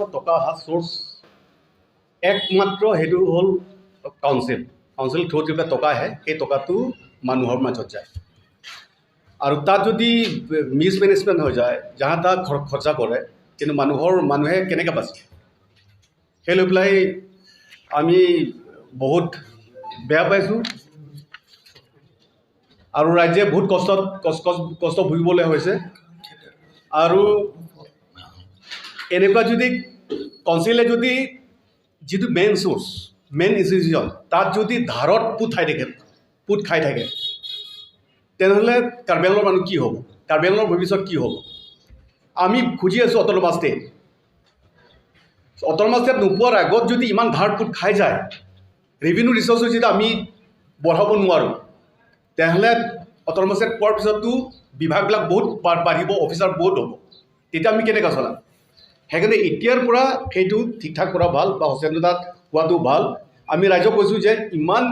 পৰা টকা অহা চ'ৰ্চ একমাত্ৰ সেইটো হ'ল কাউন্সিল থ্ৰুত যেতিয়া টকা আহে সেই টকাটো মানুহৰ মাজত যায় আৰু তাত যদি মিছমেনেজমেণ্ট হৈ যায় যাহা তাক খৰচা কৰে কিন্তু মানুহে কেনেকৈ বাচে সেই লৈ পেলাই আমি বহুত বেয়া পাইছোঁ আৰু ৰাইজে বহুত কষ্ট ভুগিবলৈ হৈছে আৰু এনেকুৱা যদি কাউন্সিলে যদি যিটো মেইন চ'ৰ্চ মেইন ইনষ্টিটিউশ্যন তাত যদি ধাৰত পোত খাই থাকে তেনেহ'লে কাৰ্বি আংলঙৰ মানুহ কি হ'ব কাৰ্বি আংলঙৰ ভৱিষ্যত কি হ'ব আমি খুজি আছোঁ অট'নমাছ ষ্টেট নোপোৱাৰ আগত যদি ইমান ধাৰ পোত খাই যায় ৰেভিনিউ ৰিচ'ৰ্চটো যদি আমি বঢ়াব নোৱাৰোঁ তেনেহ'লে অট'নমাছ ষ্টেট পোৱাৰ পিছতো বিভাগবিলাক বহুত বাঢ়িব অফিচাৰ বহুত হ'ব তেতিয়া আমি কেনেকৈ চলাম সেইকাৰণে এতিয়াৰ পৰা সেইটো ঠিক ঠাক কৰা ভাল বা সচেতনতা হোৱাটো ভাল আমি ৰাইজক কৈছোঁ যে ইমান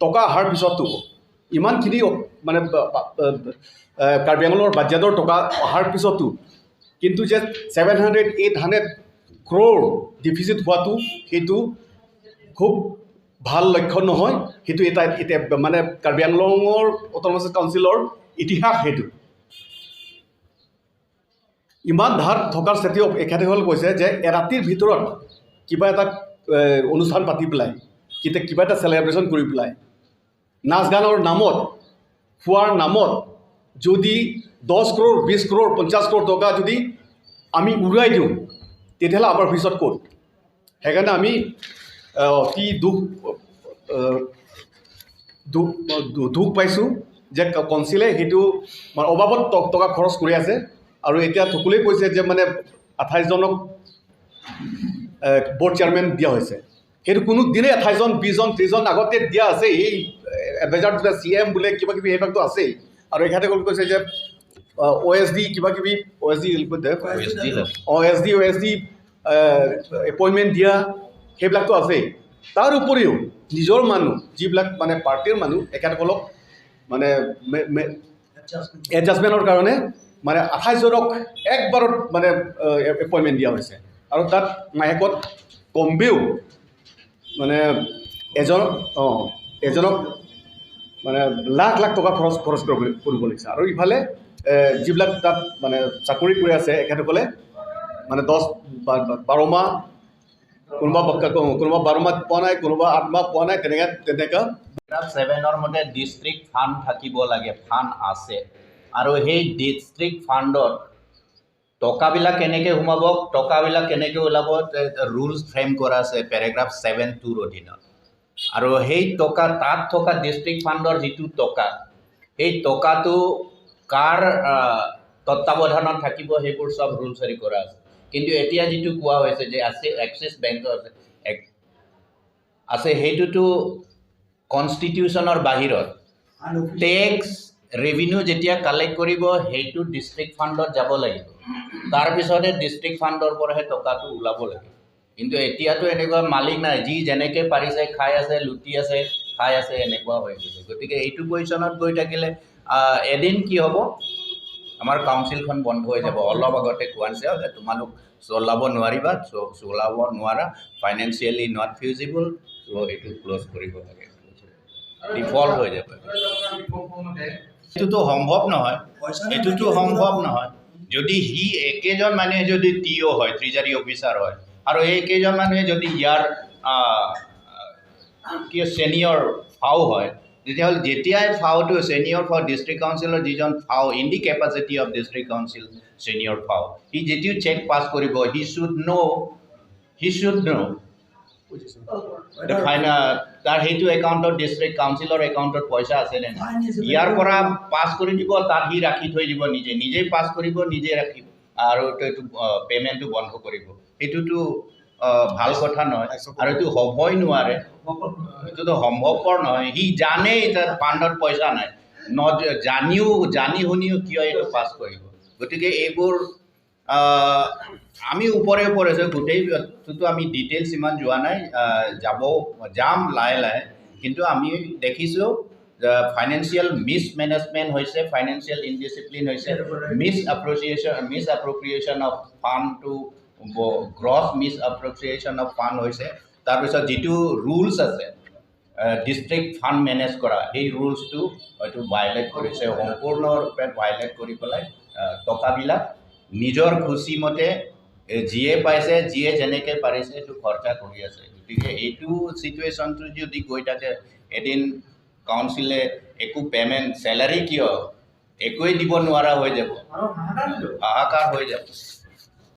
টকা অহাৰ পিছতো ইমানখিনি মানে কাৰ্বি আংলঙৰ বাজেটৰ টকা অহাৰ পিছতো কিন্তু যে 700-800 crore ডিফিচিট হোৱাটো সেইটো খুব ভাল লক্ষণ নহয় সেইটো এতিয়া মানে কাৰ্বি আংলঙৰ অট'নমাছ কাউন্সিলৰ ইতিহাস সেইটো ইমান ধাৰ থকাৰ স্বত্তেও এখেতসকলে কৈছে যে এৰাতিৰ ভিতৰত কিবা এটা অনুষ্ঠান পাতি পেলাই কিবা এটা চেলিব্ৰেশ্যন কৰি পেলাই নাচ গানৰ নামত খোৱাৰ নামত যদি 10 crore 20 crore 50 crore টকা যদি আমি উৰুৱাই দিওঁ তেতিয়াহ'লে আমাৰ ভৱিষ্যত ক'ত সেইকাৰণে আমি অতি দুখ পাইছোঁ যে কাউন্সিলে সেইটো অবাবত টকা খৰচ কৰি আছে আৰু এতিয়া থকুলেই কৈছে যে মানে 28জনক ব'ৰ্ড চেয়াৰমেন দিয়া হৈছে সেইটো কোনো দিনেই 28জন 20জন 30জন আগতে দিয়া আছে এই এডভাইজাৰ CM বোলে কিবা কিবি সেইবিলাকতো আছেই আৰু এখেতে কৈছে যে OSD কিবা কিবি OSD এপইণ্টমেণ্ট দিয়া সেইবিলাকতো আছেই তাৰ উপৰিও নিজৰ মানুহ যিবিলাক মানে পাৰ্টিৰ মানুহ এখেতসকলক মানে এডজাষ্টমেণ্টৰ কাৰণে মানে 28জনক একবাৰত মানে এপইণ্টমেণ্ট দিয়া হৈছে আৰু তাত মাহেকত কমেও মানে এজনক মানে লাখ টকা খৰচ কৰিব লাগিছে আৰু ইফালে যিবিলাক তাত মানে চাকৰি কৰি আছে এখেতসকলে মানে 10-12 মাহ কোনোবা 12 মাহ পোৱা নাই কোনোবা 8 মাহ পোৱা নাই তেনেকুৱা 7ৰ মতে ডিষ্ট্ৰিক্ট ফাণ্ড থাকিব লাগে ফাণ্ড আছে আৰু সেই ডিষ্ট্ৰিক্ট ফাণ্ডত টকাবিলাক কেনেকৈ সোমাব টকাবিলাক কেনেকৈ ওলাব ৰুলছ ফ্ৰেম কৰা আছে পেৰাগ্ৰাফ 7(2)ৰ অধীনত আৰু সেই টকা তাত থকা ডিষ্ট্ৰিক্ট ফাণ্ডৰ যিটো টকা সেই টকাটো কাৰ তত্ত্বাৱধানত থাকিব সেইবোৰ চব ৰুলছ হেৰি কৰা আছে কিন্তু এতিয়া যিটো কোৱা হৈছে যে আছে এক্সিছ বেংকৰ আছে সেইটোতো কনষ্টিটিউশ্যনৰ বাহিৰত টেক্স ৰেভিনিউ যেতিয়া কালেক্ট কৰিব সেইটো ডিষ্ট্ৰিক্ট ফাণ্ডত যাব লাগিব তাৰপিছতে ডিষ্ট্ৰিক্ট ফাণ্ডৰ পৰাহে টকাটো ওলাব লাগিব কিন্তু এতিয়াতো এনেকুৱা মালিক নাই যি যেনেকৈ পাৰিছে খাই আছে লুটি আছে খাই আছে এনেকুৱা হৈ গৈছে গতিকে এইটো পজিশ্যনত গৈ থাকিলে এদিন কি হ'ব আমাৰ কাউন্সিলখন বন্ধ হৈ যাব অলপ আগতে কোৱা নিচিনা যে তোমালোক চলাব নোৱাৰিবা চলাব নোৱাৰা ফাইনেন্সিয়েলি নট ফিজিবল চ' এইটো ক্ল'জ কৰিব লাগে ডিফল্ট হৈ যাব এইটোতো সম্ভৱ নহয় যদি সি একেজন মানুহে যদি TO হয় ট্ৰেজাৰী অফিচাৰ হয় আৰু এইকেইজন মানুহে যদি ইয়াৰ কি ছিনিয়ৰ ফাও হয় তেতিয়াহ'লে যেতিয়াই ফাওটো ছিনিয়ৰ ফাও ডিষ্ট্ৰিক্ট কাউন্সিলৰ যিজন ফাও in the capacity of district council senior ফাও সি যেতিয়া চেক পাছ কৰিব হি শুড ন' তাৰ সেইটো একাউণ্টত ডিষ্ট্ৰিক্ট কাউন্সিলৰ একাউণ্টত পইচা আছেনে নাই ইয়াৰ পৰা পাছ কৰি দিব তাত সি ৰাখি থৈ দিব নিজেই পাছ কৰিব নিজে ৰাখিব আৰু এইটো পে'মেণ্টটো বন্ধ কৰিব সেইটোতো ভাল কথা নহয় আৰু এইটো হ'বই নোৱাৰে এইটোতো সম্ভৱপৰ নহয় সি জানেই তাত ফাণ্ডত পইচা নাই জানি শুনিও কিয় এইটো পাছ কৰিব গতিকে এইবোৰ আমি ওপৰে গোটেইটো আমি ডিটেইলছ ইমান যোৱা নাই যাম লাহে কিন্তু আমি দেখিছোঁ ফাইনেন্সিয়েল মিছমেনেজমেণ্ট হৈছে ফাইনেন্সিয়েল ইনডিচিপ্লিন হৈছে misappropriation of fund to gross misappropriation of fund হৈছে তাৰপিছত যিটো ৰুলছ আছে ডিষ্ট্ৰিক্ট ফাণ্ড মেনেজ কৰা সেই ৰুলছটো হয়তো ভাইলেট কৰিছে সম্পূৰ্ণৰূপে ভাইলেট কৰি পেলাই টকাবিলাক নিজৰ খুচিমতে যিয়ে পাইছে যিয়ে যেনেকৈ পাৰিছে সেইটো খৰচা কৰি আছে গতিকে এইটো ছিটুৱেশ্যনটো যদি গৈ থাকে এদিন কাউন্সিলে একো পে'মেণ্ট চেলাৰী কিয় একোৱেই দিব নোৱাৰা হৈ যাব হাহাকাৰ হৈ যাব